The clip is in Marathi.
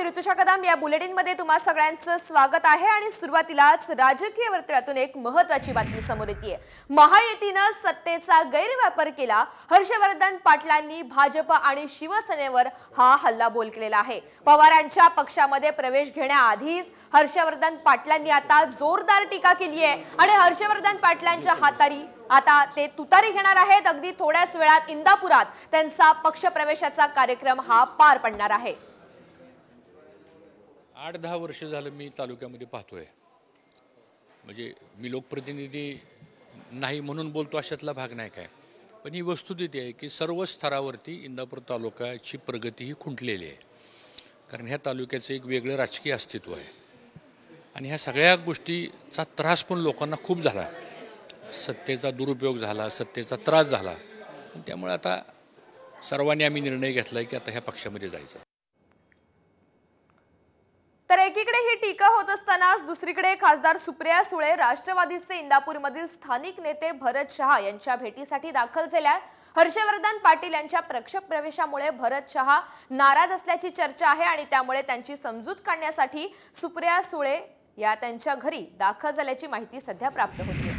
ऋतुषा कदम या बुलेटिनमध्ये तुम्हा सगळ्यांचं स्वागत आहे आणि सुरुवातीलाच राजकीय वर्तुळातून एक महत्त्वाची बातमी समोर येतेय। महायुतीने सत्तेचा गैरवापर केला। हर्षवर्धन पाटलांनी भाजप आणि शिवसेनेवर हा हल्लाबोल केलेला आहे। पवारांच्या पक्षामध्ये प्रवेश घेण्याआधीच हर्षवर्धन पाटलांनी आता जोरदार टीका केली आहे आणि हर्षवर्धन पाटलांच्या हातारी आता ते तुतारी घेणार आहेत। अगदी थोड्याच वेळात इंदापुरात त्यांचा पक्ष प्रवेशाचा कार्यक्रम हा पार पडणार आहे। 8-10 वर्ष झालं मी तालुक्यामध्ये पाहतोय। म्हणजे मी लोकप्रतिनिधी नाही म्हणून बोलतो अशातला भाग नाही काय, पण ही वस्तुस्थिती आहे की सर्व स्तरावरती इंदापूर तालुक्याची प्रगती ही खुंटलेली आहे। कारण ह्या तालुक्याचं एक वेगळं राजकीय अस्तित्व आहे आणि ह्या सगळ्या गोष्टीचा त्रास पण लोकांना खूप झाला। सत्तेचा दुरुपयोग झाला, सत्तेचा त्रास झाला, त्यामुळे आता सर्वांनी आम्ही निर्णय घेतलाय की आता ह्या पक्षामध्ये जायचं। तर एकीकडे ही टीका होत असतानाच दुसरीकडे खासदार सुप्रिया सुळे राष्ट्रवादीचे इंदापूरमधील स्थानिक नेते भरत शहा यांच्या भेटीसाठी दाखल झाल्या। हर्षवर्धन पाटील यांच्या पक्ष प्रवेशामुळे भरत शहा नाराज असल्याची चर्चा आहे आणि त्यामुळे त्यांची समजूत काढण्यासाठी सुप्रिया सुळे या त्यांच्या घरी दाखल झाल्याची माहिती सध्या प्राप्त होते।